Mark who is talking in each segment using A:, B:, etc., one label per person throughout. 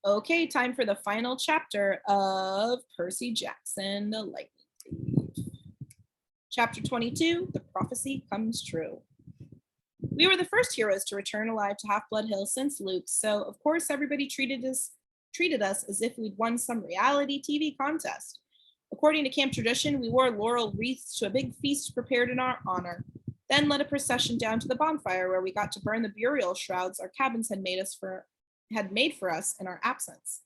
A: Okay, time for the final chapter of Percy Jackson, the Lightning Thief. Chapter 22, The Prophecy Comes True. We were the first heroes to return alive to Half-Blood Hill since Luke, so of course everybody treated us as if we'd won some reality TV contest. According to camp tradition, we wore laurel wreaths to a big feast prepared in our honor, then led a procession down to the bonfire where we got to burn the burial shrouds our cabins had made for us in our absence.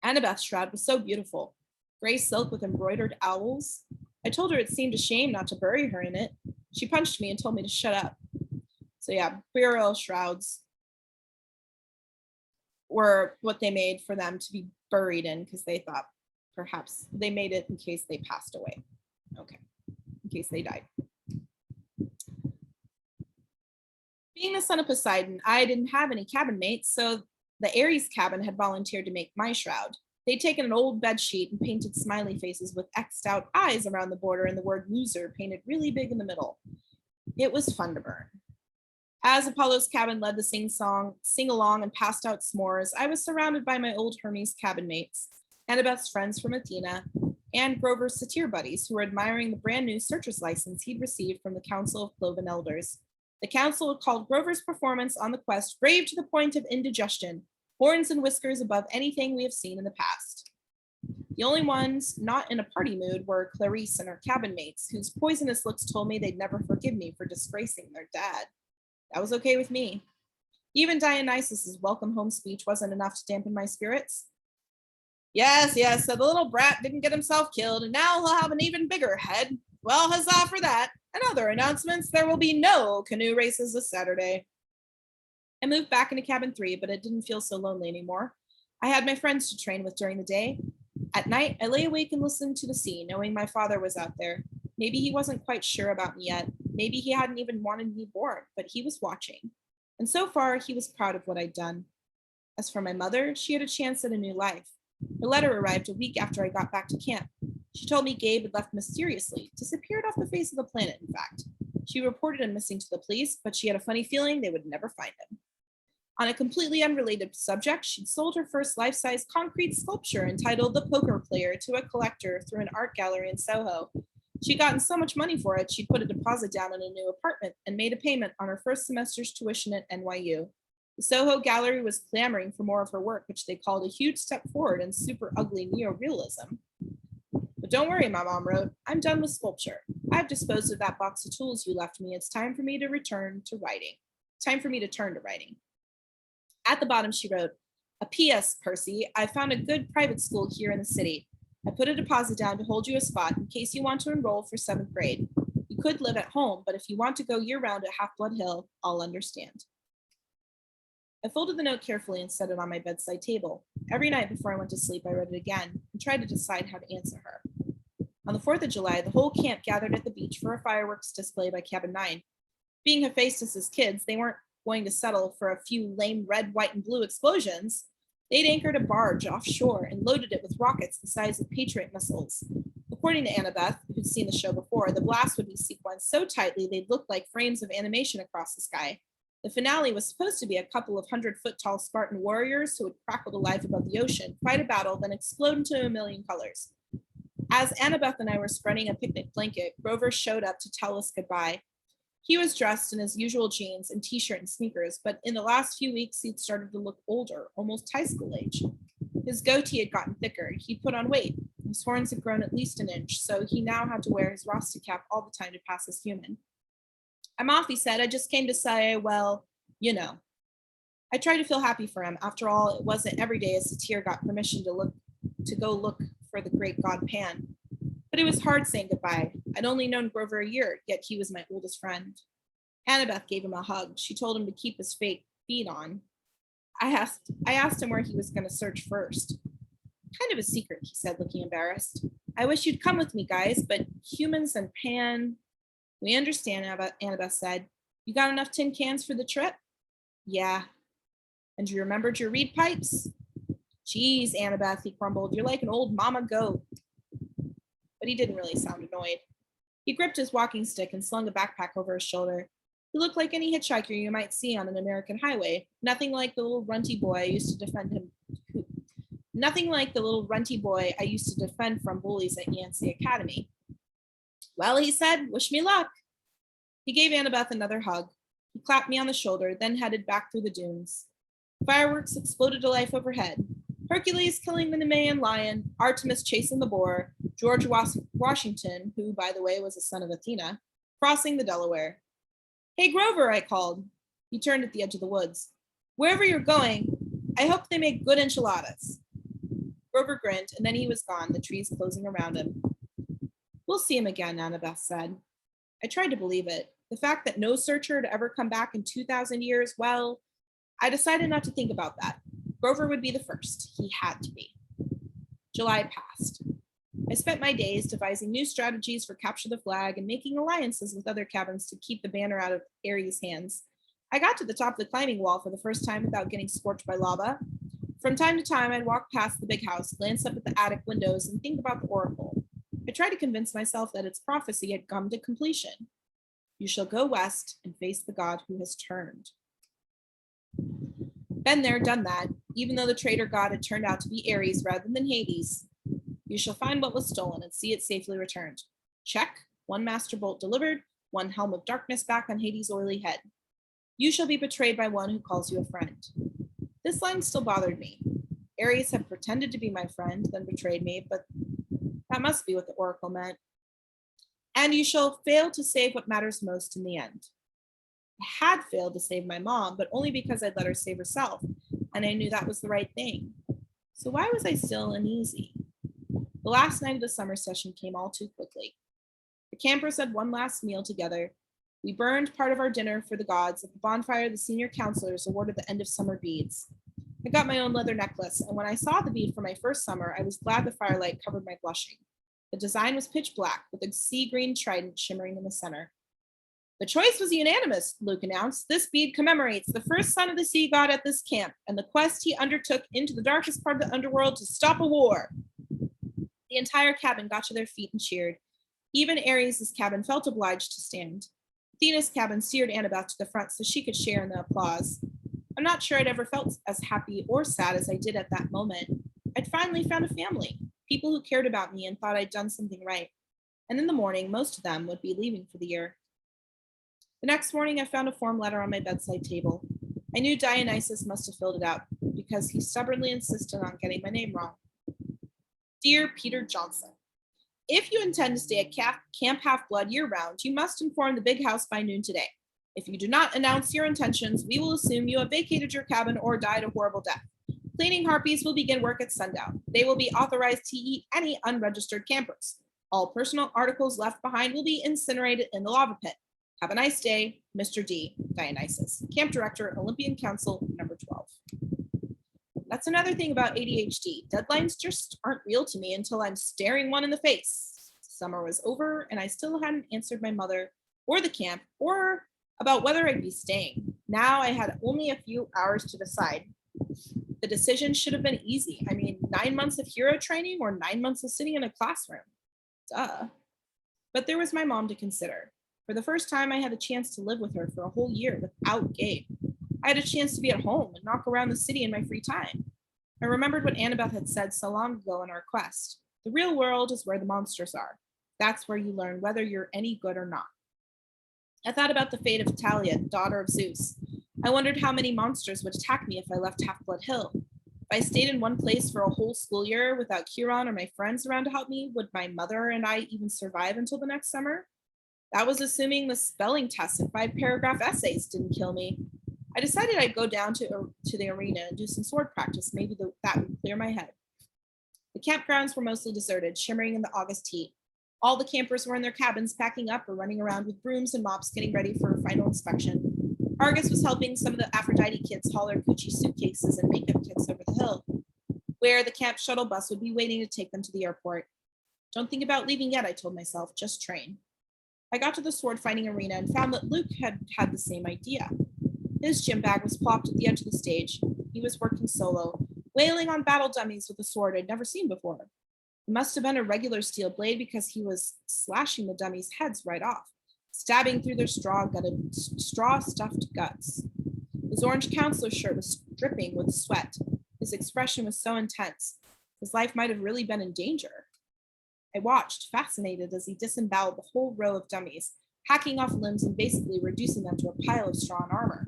A: Annabeth's shroud was so beautiful, gray silk with embroidered owls. I told her it seemed a shame not to bury her in it. She punched me and told me to shut up. So yeah, burial shrouds were what they made for them to be buried in because they thought perhaps they made it in case they passed away. Okay, in case they died. Being the son of Poseidon, I didn't have any cabin mates, so the Ares cabin had volunteered to make my shroud. They'd taken an old bed sheet and painted smiley faces with X'd out eyes around the border and the word loser painted really big in the middle. It was fun to burn. As Apollo's cabin led the sing-along and passed out s'mores, I was surrounded by my old Hermes cabin mates, Annabeth's friends from Athena, and Grover's satyr buddies who were admiring the brand new searcher's license he'd received from the Council of Cloven Elders. The council had called Grover's performance on the quest brave to the point of indigestion, horns and whiskers above anything we have seen in the past. The only ones not in a party mood were Clarice and her cabin mates, whose poisonous looks told me they'd never forgive me for disgracing their dad. That was okay with me. Even Dionysus's welcome home speech wasn't enough to dampen my spirits. Yes, so the little brat didn't get himself killed, and now he'll have an even bigger head. Well, huzzah for that. And other announcements, there will be no canoe races this Saturday. I moved back into cabin 3, but it didn't feel so lonely anymore. I had my friends to train with during the day. At night, I lay awake and listened to the sea, knowing my father was out there. Maybe he wasn't quite sure about me yet. Maybe he hadn't even wanted me born, but he was watching. And so far, he was proud of what I'd done. As for my mother, she had a chance at a new life. Her letter arrived a week after I got back to camp. She told me Gabe had left mysteriously, disappeared off the face of the planet, in fact. She reported him missing to the police, but she had a funny feeling they would never find him. On a completely unrelated subject, she'd sold her first life-size concrete sculpture entitled The Poker Player to a collector through an art gallery in Soho. She'd gotten so much money for it, she'd put a deposit down in a new apartment and made a payment on her first semester's tuition at NYU. The Soho Gallery was clamoring for more of her work, which they called a huge step forward in super ugly neorealism. But don't worry, my mom wrote, I'm done with sculpture. I've disposed of that box of tools you left me. It's time for me to turn to writing. At the bottom, she wrote, a P.S., Percy, I found a good private school here in the city. I put a deposit down to hold you a spot in case you want to enroll for 7th grade. You could live at home, but if you want to go year-round at Half-Blood Hill, I'll understand. I folded the note carefully and set it on my bedside table. Every night before I went to sleep, I read it again and tried to decide how to answer her. On the 4th of July, the whole camp gathered at the beach for a fireworks display by Cabin 9. Being Hephaestus's kids, they weren't going to settle for a few lame red, white, and blue explosions. They'd anchored a barge offshore and loaded it with rockets the size of Patriot missiles. According to Annabeth, who'd seen the show before, the blast would be sequenced so tightly they'd look like frames of animation across the sky. The finale was supposed to be a couple of 100-foot-tall Spartan warriors who would crackle to life above the ocean, fight a battle, then explode into a million colors. As Annabeth and I were spreading a picnic blanket, Grover showed up to tell us goodbye. He was dressed in his usual jeans and t-shirt and sneakers, but in the last few weeks, he'd started to look older, almost high school age. His goatee had gotten thicker. He'd put on weight. His horns had grown at least an inch, so he now had to wear his Rasta cap all the time to pass as human. I'm off, he said. I just came to say, well, you know. I tried to feel happy for him. After all, it wasn't every day a satyr got permission to go look for the great god Pan. But it was hard saying goodbye. I'd only known Grover a year, yet he was my oldest friend. Annabeth gave him a hug. She told him to keep his fake feet on. I asked him where he was going to search first. Kind of a secret, he said, looking embarrassed. I wish you'd come with me, guys, but humans and Pan... We understand, Annabeth said. You got enough tin cans for the trip? Yeah. And you remembered your reed pipes? Geez, Annabeth, he grumbled. You're like an old mama goat. But he didn't really sound annoyed. He gripped his walking stick and slung a backpack over his shoulder. He looked like any hitchhiker you might see on an American highway, nothing like the little runty boy I used to defend him. Nothing like the little runty boy I used to defend from bullies at Yancey Academy. Well, he said, wish me luck. He gave Annabeth another hug. He clapped me on the shoulder, then headed back through the dunes. Fireworks exploded to life overhead. Hercules killing the Nemean lion, Artemis chasing the boar, George Washington, who, by the way, was a son of Athena, crossing the Delaware. Hey, Grover, I called. He turned at the edge of the woods. Wherever you're going, I hope they make good enchiladas. Grover grinned, and then he was gone, the trees closing around him. We'll see him again, Annabeth said. I tried to believe it. The fact that no searcher had ever come back in 2,000 years, well, I decided not to think about that. Grover would be the first. He had to be. July passed. I spent my days devising new strategies for capture the flag and making alliances with other cabins to keep the banner out of Ares' hands. I got to the top of the climbing wall for the first time without getting scorched by lava. From time to time, I'd walk past the big house, glance up at the attic windows, and think about the oracle. I tried to convince myself that its prophecy had come to completion. You shall go west and face the god who has turned. Been there, done that, even though the traitor god had turned out to be Ares rather than Hades. You shall find what was stolen and see it safely returned. Check. 1 master bolt delivered, 1 helm of darkness back on Hades' oily head. You shall be betrayed by one who calls you a friend. This line still bothered me. Ares had pretended to be my friend, then betrayed me, but that must be what the oracle meant. And you shall fail to save what matters most in the end. I had failed to save my mom, but only because I'd let her save herself, and I knew that was the right thing. So why was I still uneasy? The last night of the summer session came all too quickly. The campers had one last meal together. We burned part of our dinner for the gods. At the bonfire, the senior counselors awarded the end of summer beads. I got my own leather necklace, and when I saw the bead for my first summer, I was glad the firelight covered my blushing. The design was pitch black, with a sea green trident shimmering in the center. The choice was unanimous, Luke announced. This bead commemorates the first son of the sea god at this camp, and the quest he undertook into the darkest part of the underworld to stop a war. The entire cabin got to their feet and cheered. Even Ares' cabin felt obliged to stand. Athena's cabin steered Annabeth to the front so she could share in the applause. I'm not sure I'd ever felt as happy or sad as I did at that moment. I'd finally found a family, people who cared about me and thought I'd done something right. And in the morning, most of them would be leaving for the year. The next morning, I found a form letter on my bedside table. I knew Dionysus must have filled it out because he stubbornly insisted on getting my name wrong. Dear Peter Johnson, if you intend to stay at Camp Half-Blood year-round, you must inform the big house by noon today. If you do not announce your intentions, we will assume you have vacated your cabin or died a horrible death. Cleaning harpies will begin work at sundown. They will be authorized to eat any unregistered campers. All personal articles left behind will be incinerated in the lava pit. Have a nice day, Mr. D. Dionysus, Camp Director, Olympian Council, number 12. That's another thing about ADHD. Deadlines just aren't real to me until I'm staring one in the face. Summer was over, and I still hadn't answered my mother or the camp or about whether I'd be staying. Now I had only a few hours to decide. The decision should have been easy. 9 months of hero training or 9 months of sitting in a classroom. Duh. But there was my mom to consider. For the first time, I had a chance to live with her for a whole year without Gabe. I had a chance to be at home and knock around the city in my free time. I remembered what Annabeth had said so long ago in our quest. The real world is where the monsters are. That's where you learn whether you're any good or not. I thought about the fate of Talia, daughter of Zeus. I wondered how many monsters would attack me if I left Half-Blood Hill. If I stayed in one place for a whole school year without Chiron or my friends around to help me, would my mother and I even survive until the next summer? That was assuming the spelling test and 5-paragraph essays didn't kill me. I decided I'd go down to the arena and do some sword practice. Maybe that would clear my head. The campgrounds were mostly deserted, shimmering in the August heat. All the campers were in their cabins packing up or running around with brooms and mops getting ready for a final inspection. Argus was helping some of the Aphrodite kids haul their Gucci suitcases and makeup kits over the hill, where the camp shuttle bus would be waiting to take them to the airport. Don't think about leaving yet, I told myself, just train. I got to the sword fighting arena and found that Luke had the same idea. His gym bag was plopped at the edge of the stage. He was working solo, wailing on battle dummies with a sword I'd never seen before. It must have been a regular steel blade because he was slashing the dummies' heads right off. stabbing through their straw-stuffed guts. His orange counselor shirt was dripping with sweat. His expression was so intense. His life might have really been in danger. I watched, fascinated, as he disemboweled the whole row of dummies, hacking off limbs and basically reducing them to a pile of straw and armor.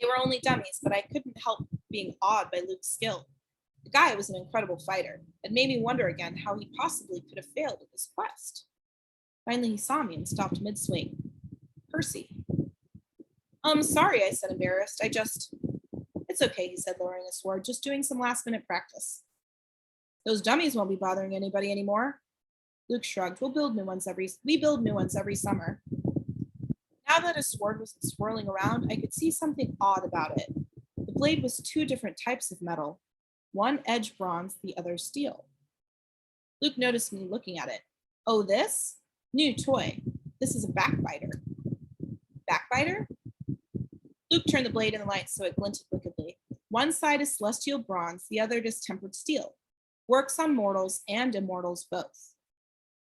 A: They were only dummies, but I couldn't help being awed by Luke's skill. The guy was an incredible fighter. It made me wonder again how he possibly could have failed at his quest. Finally, he saw me and stopped mid-swing. Percy. Sorry, I said, embarrassed. It's okay, he said, lowering his sword, just doing some last-minute practice. Those dummies won't be bothering anybody anymore. Luke shrugged. We build new ones every summer. Now that his sword was swirling around, I could see something odd about it. The blade was two different types of metal. One edge bronze, the other steel. Luke noticed me looking at it. Oh, this? New toy. This is a backbiter. Backbiter? Luke turned the blade in the light so it glinted wickedly. One side is celestial bronze, the other distempered steel. Works on mortals and immortals both.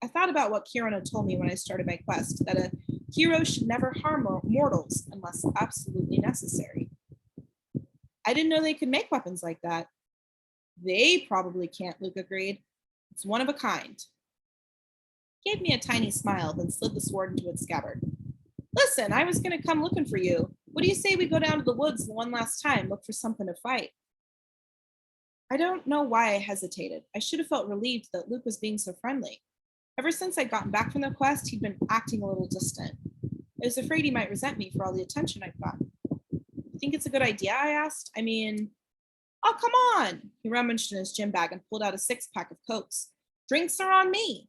A: I thought about what Kirana told me when I started my quest, that a hero should never harm mortals unless absolutely necessary. I didn't know they could make weapons like that. They probably can't, Luke agreed. It's one of a kind. He gave me a tiny smile, then slid the sword into its scabbard. Listen, I was going to come looking for you. What do you say we go down to the woods one last time, look for something to fight? I don't know why I hesitated. I should have felt relieved that Luke was being so friendly. Ever since I'd gotten back from the quest, he'd been acting a little distant. I was afraid he might resent me for all the attention I'd gotten. You think it's a good idea, I asked? Oh, come on! He rummaged in his gym bag and pulled out a 6-pack of Cokes. Drinks are on me!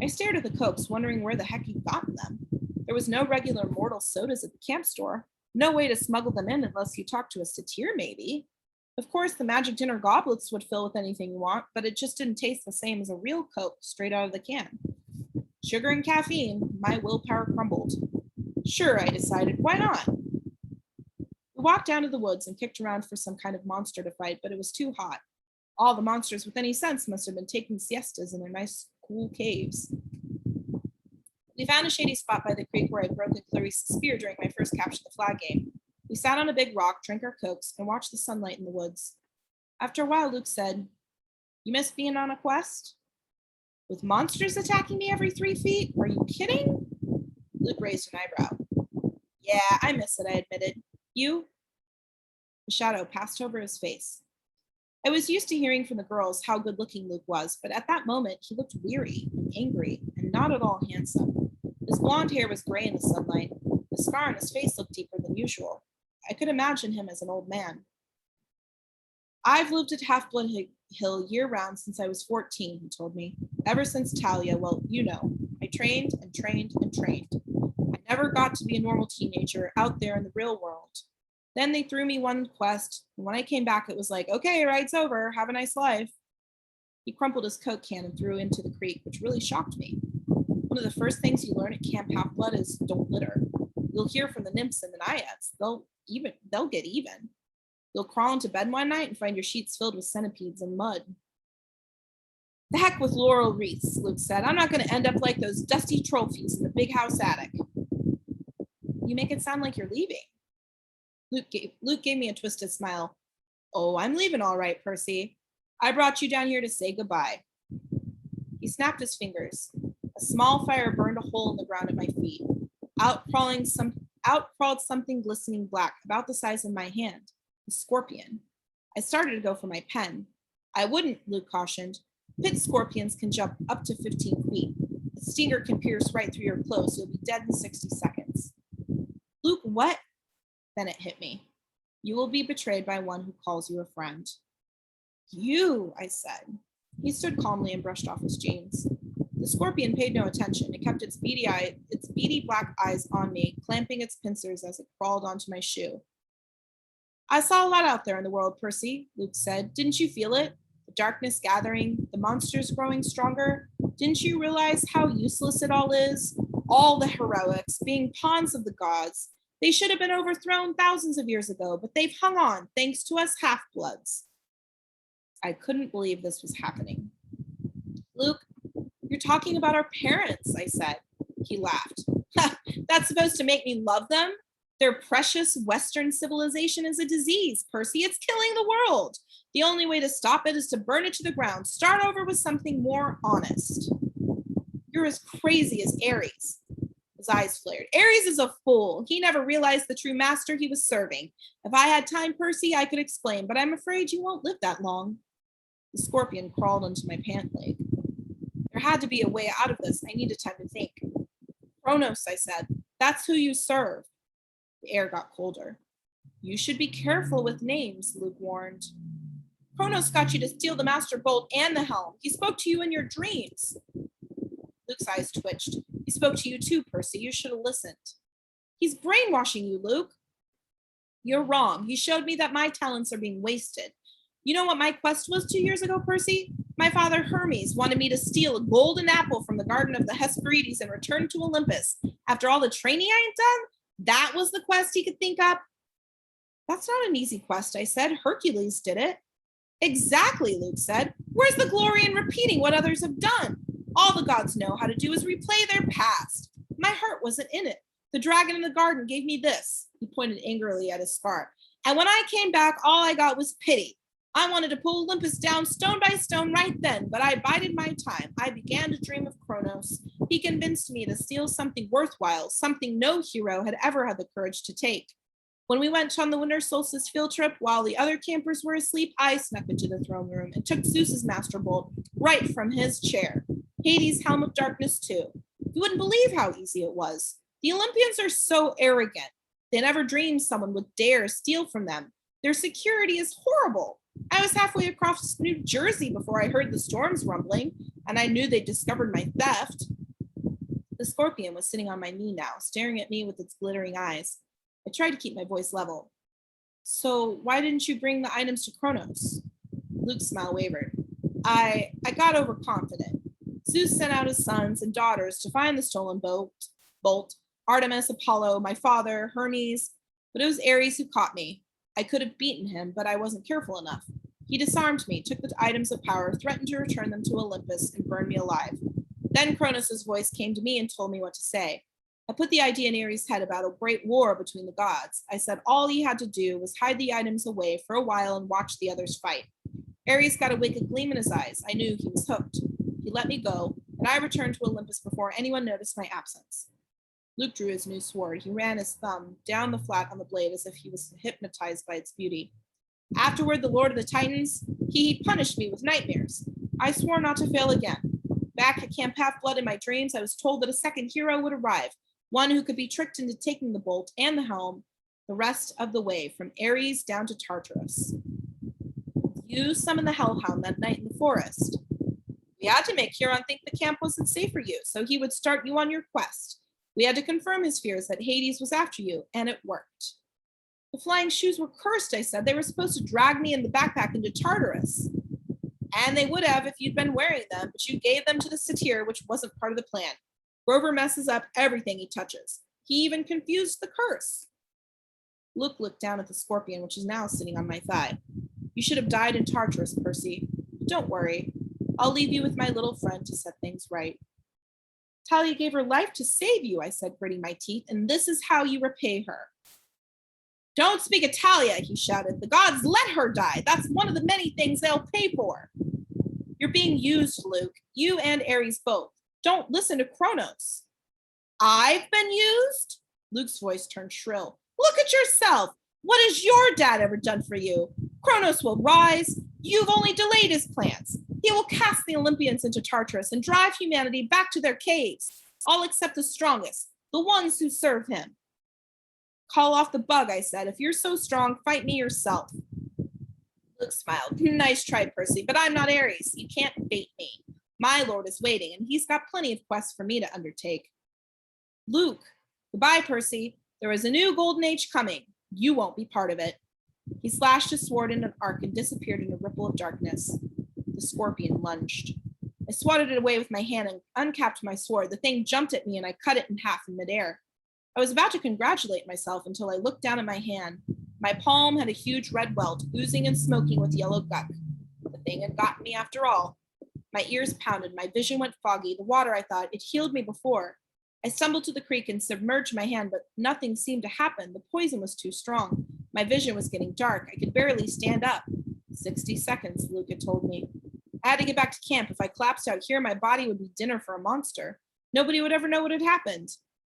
A: I stared at the Cokes, wondering where the heck he'd gotten them. There was no regular mortal sodas at the camp store. No way to smuggle them in unless you talked to a satyr, maybe. Of course, the magic dinner goblets would fill with anything you want, but it just didn't taste the same as a real Coke straight out of the can. Sugar and caffeine, my willpower crumbled. Sure, I decided, why not? We walked down to the woods and kicked around for some kind of monster to fight, but it was too hot. All the monsters with any sense must have been taking siestas in their nice, cool caves. We found a shady spot by the creek where I'd broken Clarice's spear during my first capture the flag game. We sat on a big rock, drank our Cokes, and watched the sunlight in the woods. After a while, Luke said, You miss being on a quest? With monsters attacking me every 3 feet? Are you kidding? Luke raised an eyebrow. Yeah, I miss it, I admitted. You? The shadow passed over his face. I was used to hearing from the girls how good-looking Luke was, but at that moment, he looked weary and angry and not at all handsome. His blonde hair was gray in the sunlight. The scar on his face looked deeper than usual. I could imagine him as an old man. I've lived at Half-Blood Hill year-round since I was 14, he told me. Ever since Talia, well, you know. I trained and trained and trained. I never got to be a normal teenager out there in the real world. Then they threw me one quest, and when I came back, it was like, okay, ride's over, have a nice life. He crumpled his Coke can and threw it into the creek, which really shocked me. One of the first things you learn at Camp Half-Blood is don't litter. You'll hear from the nymphs and the naiads. They'll get even. You'll crawl into bed one night and find your sheets filled with centipedes and mud. The heck with laurel wreaths, Luke said. I'm not going to end up like those dusty trophies in the big house attic. You make it sound like you're leaving. Luke gave me a twisted smile. Oh, I'm leaving all right, Percy. I brought you down here to say goodbye. He snapped his fingers. A small fire burned a hole in the ground at my feet. Out crawled something glistening black, about the size of my hand. A scorpion. I started to go for my pen. I wouldn't, Luke cautioned. Pit scorpions can jump up to 15 feet. A stinger can pierce right through your clothes. You'll be dead in 60 seconds. Luke, what? Then it hit me. You will be betrayed by one who calls you a friend. You, I said. He stood calmly and brushed off his jeans. The scorpion paid no attention. It kept its beady black eyes on me, clamping its pincers as it crawled onto my shoe. I saw a lot out there in the world, Percy, Luke said. Didn't you feel it? The darkness gathering, the monsters growing stronger. Didn't you realize how useless it all is? All the heroics, being pawns of the gods. They should have been overthrown thousands of years ago, but they've hung on thanks to us half-bloods. I couldn't believe this was happening. Luke, you're talking about our parents, I said. He laughed. That's supposed to make me love them? Their precious Western civilization is a disease, Percy. It's killing the world. The only way to stop it is to burn it to the ground. Start over with something more honest. You're as crazy as Ares. His eyes flared. Ares is a fool. He never realized the true master he was serving. If I had time, Percy, I could explain, but I'm afraid you won't live that long. The scorpion crawled onto my pant leg. There had to be a way out of this. I needed time to think. Kronos, I said. That's who you serve. The air got colder. You should be careful with names, Luke warned. Kronos got you to steal the Master Bolt and the helm. He spoke to you in your dreams. Luke's eyes twitched. He spoke to you too, Percy. You should have listened. He's brainwashing you, Luke. You're wrong. He showed me that my talents are being wasted. You know what my quest was 2 years ago, Percy? My father Hermes wanted me to steal a golden apple from the garden of the Hesperides and return to Olympus. After all the training I had done, that was the quest he could think up. That's not an easy quest, I said. Hercules did it. Exactly, Luke said. Where's the glory in repeating what others have done? All the gods know how to do is replay their past. My heart wasn't in it. The dragon in the garden gave me this. He pointed angrily at his scar. And when I came back, all I got was pity. I wanted to pull Olympus down stone by stone right then, but I bided my time. I began to dream of Kronos. He convinced me to steal something worthwhile, something no hero had ever had the courage to take. When we went on the winter solstice field trip, while the other campers were asleep, I snuck into the throne room and took Zeus's master bolt right from his chair. Hades' helm of darkness, too. You wouldn't believe how easy it was. The Olympians are so arrogant. They never dreamed someone would dare steal from them. Their security is horrible. I was halfway across New Jersey before I heard the storms rumbling, and I knew they'd discovered my theft. The scorpion was sitting on my knee now, staring at me with its glittering eyes. I tried to keep my voice level. So why didn't you bring the items to Kronos? Luke's smile wavered. I got overconfident. Zeus sent out his sons and daughters to find the stolen bolt, Artemis, Apollo, my father, Hermes, but it was Ares who caught me. I could have beaten him, but I wasn't careful enough. He disarmed me, took the items of power, threatened to return them to Olympus, and burned me alive. Then Kronos' voice came to me and told me what to say. I put the idea in Ares' head about a great war between the gods. I said all he had to do was hide the items away for a while and watch the others fight. Ares got a wicked gleam in his eyes. I knew he was hooked. He let me go, and I returned to Olympus before anyone noticed my absence. Luke drew his new sword. He ran his thumb down the flat on the blade as if he was hypnotized by its beauty. Afterward, the Lord of the Titans, he punished me with nightmares. I swore not to fail again. Back at Camp Half-Blood in my dreams, I was told that a second hero would arrive, one who could be tricked into taking the bolt and the helm the rest of the way, from Ares down to Tartarus. You summoned the Hellhound that night in the forest. We had to make Huron think the camp wasn't safe for you, so he would start you on your quest. We had to confirm his fears that Hades was after you, and it worked. The flying shoes were cursed, I said. They were supposed to drag me in the backpack into Tartarus. And they would have if you'd been wearing them, but you gave them to the satyr, which wasn't part of the plan. Grover messes up everything he touches. He even confused the curse. Luke looked down at the scorpion, which is now sitting on my thigh. You should have died in Tartarus, Percy. But don't worry. I'll leave you with my little friend to set things right. Talia gave her life to save you, I said, gritting my teeth, and this is how you repay her. Don't speak of Talia, he shouted. The gods let her die. That's one of the many things they'll pay for. You're being used, Luke. You and Ares both. Don't listen to Kronos. I've been used? Luke's voice turned shrill. Look at yourself. What has your dad ever done for you? Kronos will rise. You've only delayed his plans. He will cast the Olympians into Tartarus and drive humanity back to their caves, all except the strongest, the ones who serve him. Call off the bug, I said. If you're so strong, fight me yourself. Luke smiled. Nice try, Percy, but I'm not Ares. You can't bait me. My lord is waiting, and he's got plenty of quests for me to undertake. Luke, goodbye, Percy. There is a new golden age coming. You won't be part of it. He slashed his sword in an arc and disappeared in a ripple of darkness. The scorpion lunged. I swatted it away with my hand and uncapped my sword. The thing jumped at me and I cut it in half in midair. I was about to congratulate myself until I looked down at my hand. My palm had a huge red welt, oozing and smoking with yellow guck. The thing had gotten me after all. My ears pounded, my vision went foggy. The water, I thought, it healed me before. I stumbled to the creek and submerged my hand, but nothing seemed to happen. The poison was too strong. My vision was getting dark. I could barely stand up. 60 seconds, Luke had told me. I had to get back to camp. If I collapsed out here, my body would be dinner for a monster. Nobody would ever know what had happened.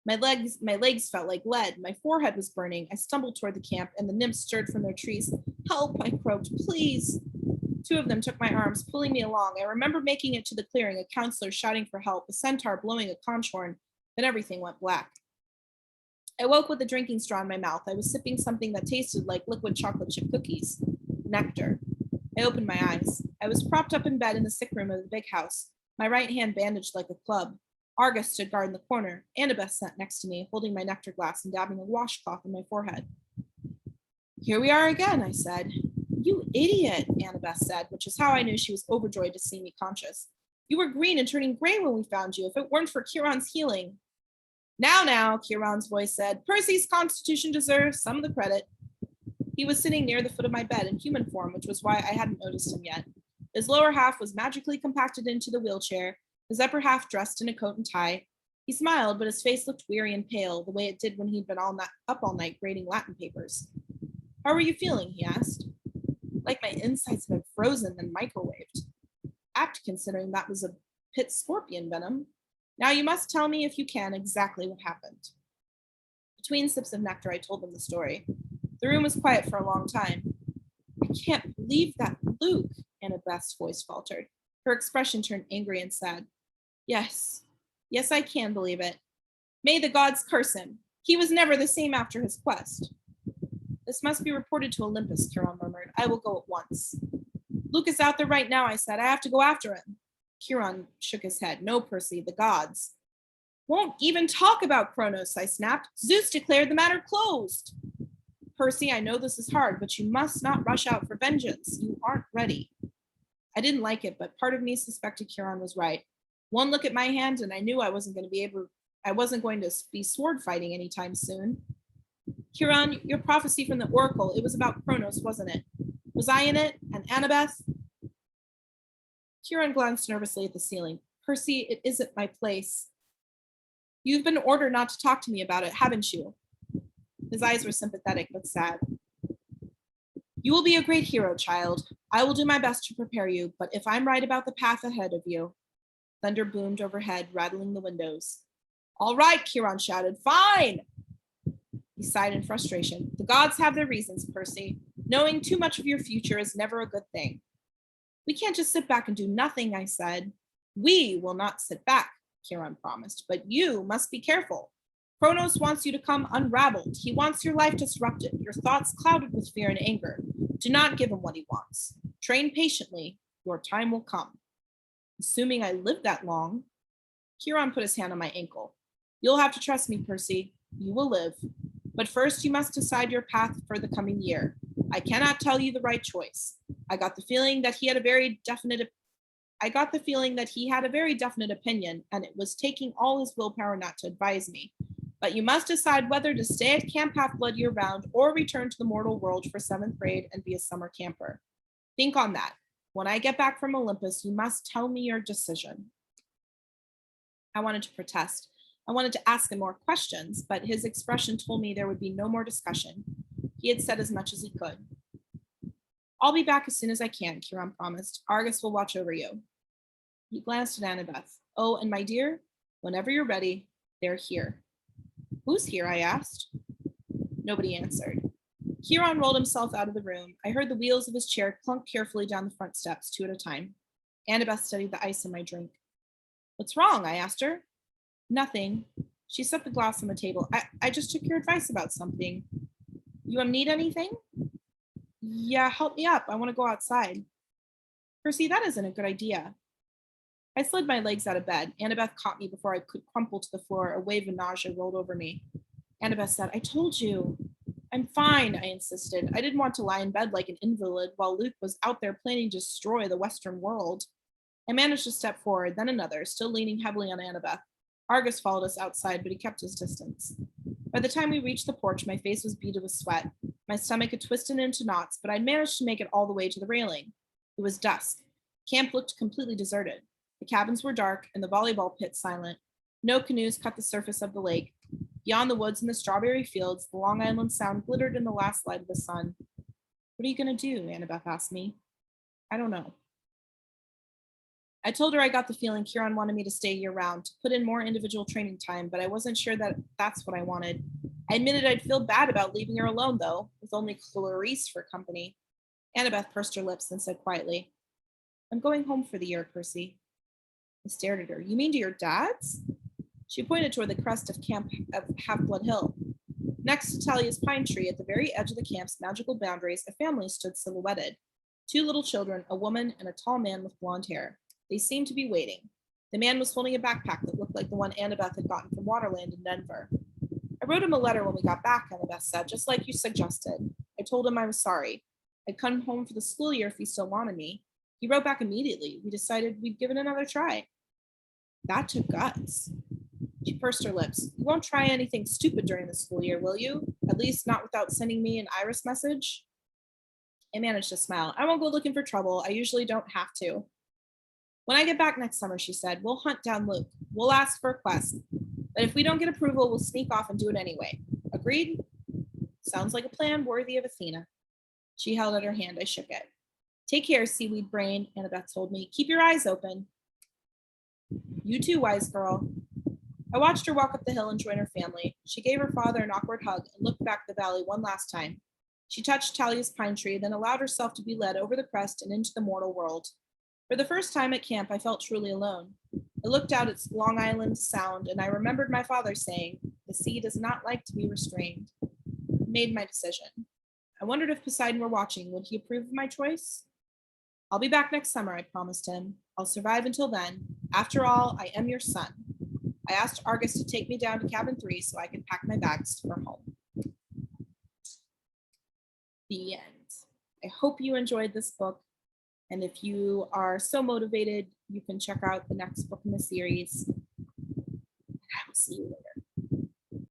A: My legs felt like lead. My forehead was burning. I stumbled toward the camp, and the nymphs stirred from their trees. Help, I croaked. Please. Two of them took my arms, pulling me along. I remember making it to the clearing, a counselor shouting for help, a centaur blowing a conch horn. Then everything went black. I woke with a drinking straw in my mouth. I was sipping something that tasted like liquid chocolate chip cookies. Nectar. I opened my eyes. I was propped up in bed in the sick room of the big house, my right hand bandaged like a club. Argus stood guard in the corner. Annabeth sat next to me, holding my nectar glass and dabbing a washcloth on my forehead. Here we are again, I said. You idiot, Annabeth said, which is how I knew she was overjoyed to see me conscious. You were green and turning gray when we found you, if it weren't for Kieran's healing. Now, Kieran's voice said. Percy's constitution deserves some of the credit. He was sitting near the foot of my bed in human form, which was why I hadn't noticed him yet. His lower half was magically compacted into the wheelchair, his upper half dressed in a coat and tie. He smiled, but his face looked weary and pale, the way it did when he'd been up all night grading Latin papers. How are you feeling? He asked. Like my insides had been frozen and microwaved. Apt considering that was a pit scorpion venom. Now you must tell me, if you can, exactly what happened. Between sips of nectar, I told them the story. The room was quiet for a long time. I can't believe that, Luke, Annabeth's voice faltered. Her expression turned angry and sad. Yes, I can believe it. May the gods curse him. He was never the same after his quest. This must be reported to Olympus, Kieran murmured. I will go at once. Luke is out there right now, I said. I have to go after him. Kieran shook his head. No, Percy, the gods. Won't even talk about Kronos, I snapped. Zeus declared the matter closed. Percy, I know this is hard, but you must not rush out for vengeance. You aren't ready. I didn't like it, but part of me suspected Kieran was right. One look at my hand, and I knew I wasn't going to be sword fighting anytime soon. Kieran, your prophecy from the oracle, it was about Kronos, wasn't it? Was I in it? And Annabeth? Kieran glanced nervously at the ceiling. Percy, it isn't my place. You've been ordered not to talk to me about it, haven't you? His eyes were sympathetic but sad. You will be a great hero, child. I will do my best to prepare you, but if I'm right about the path ahead of you. Thunder boomed overhead, rattling the windows. All right, Kieran shouted. Fine! He sighed in frustration. The gods have their reasons, Percy. Knowing too much of your future is never a good thing. We can't just sit back and do nothing, I said. We will not sit back, Kieran promised, but you must be careful. Kronos wants you to come unraveled. He wants your life disrupted, your thoughts clouded with fear and anger. Do not give him what he wants. Train patiently. Your time will come. Assuming I live that long. Kieran put his hand on my ankle. You'll have to trust me, Percy. You will live. But first you must decide your path for the coming year. I cannot tell you the right choice. I got the feeling that he had a very definite opinion, and it was taking all his willpower not to advise me. But you must decide whether to stay at Camp Half-Blood year-round or return to the mortal world for 7th grade and be a summer camper. Think on that. When I get back from Olympus, you must tell me your decision. I wanted to protest. I wanted to ask him more questions, but his expression told me there would be no more discussion. He had said as much as he could. I'll be back as soon as I can, Kieran promised. Argus will watch over you. He glanced at Annabeth. Oh, and my dear, whenever you're ready, they're here. Who's here? I asked. Nobody answered. Kieran rolled himself out of the room. I heard the wheels of his chair clunk carefully down the front steps, 2 at a time. Annabeth studied the ice in my drink. What's wrong? I asked her. Nothing. She set the glass on the table. I just took your advice about something. You need anything? Yeah, help me up. I want to go outside. Percy, that isn't a good idea. I slid my legs out of bed. Annabeth caught me before I could crumple to the floor. A wave of nausea rolled over me. Annabeth said, I told you. I'm fine, I insisted. I didn't want to lie in bed like an invalid while Luke was out there planning to destroy the Western world. I managed to step forward, then another, still leaning heavily on Annabeth. Argus followed us outside, but he kept his distance. By the time we reached the porch, my face was beaded with sweat. My stomach had twisted into knots, but I'd managed to make it all the way to the railing. It was dusk. Camp looked completely deserted. The cabins were dark, and the volleyball pit silent. No canoes cut the surface of the lake. Beyond the woods and the strawberry fields, the Long Island Sound glittered in the last light of the sun. What are you going to do? Annabeth asked me. I don't know. I told her I got the feeling Kieran wanted me to stay year round, to put in more individual training time, but I wasn't sure that that's what I wanted. I admitted I'd feel bad about leaving her alone, though, with only Clarice for company. Annabeth pursed her lips and said quietly, I'm going home for the year, Percy. I stared at her. You mean to your dad's? She pointed toward the crest of Camp of Half-Blood Hill. Next to Talia's pine tree, at the very edge of the camp's magical boundaries, a family stood silhouetted. 2 little children, a woman, and a tall man with blonde hair. They seemed to be waiting. The man was holding a backpack that looked like the one Annabeth had gotten from Waterland in Denver. I wrote him a letter when we got back, Annabeth said, just like you suggested. I told him I was sorry. I'd come home for the school year if he still wanted me. He wrote back immediately. We decided we'd give it another try. That took guts. She pursed her lips. You won't try anything stupid during the school year, will you? At least not without sending me an iris message? I managed to smile. I won't go looking for trouble. I usually don't have to. When I get back next summer, she said, we'll hunt down Luke. We'll ask for a quest. But if we don't get approval, we'll sneak off and do it anyway. Agreed? Sounds like a plan worthy of Athena. She held out her hand. I shook it. Take care, seaweed brain, Annabeth told me. Keep your eyes open. You too, wise girl. I watched her walk up the hill and join her family. She gave her father an awkward hug and looked back the valley one last time. She touched Talia's pine tree, then allowed herself to be led over the crest and into the mortal world. For the first time at camp, I felt truly alone. I looked out at Long Island Sound, and I remembered my father saying, the sea does not like to be restrained. I made my decision. I wondered if Poseidon were watching. Would he approve of my choice? I'll be back next summer, I promised him. I'll survive until then. After all, I am your son. I asked Argus to take me down to cabin 3 so I could pack my bags for home. The end. I hope you enjoyed this book. And if you are so motivated, you can check out the next book in the series. I will see you later.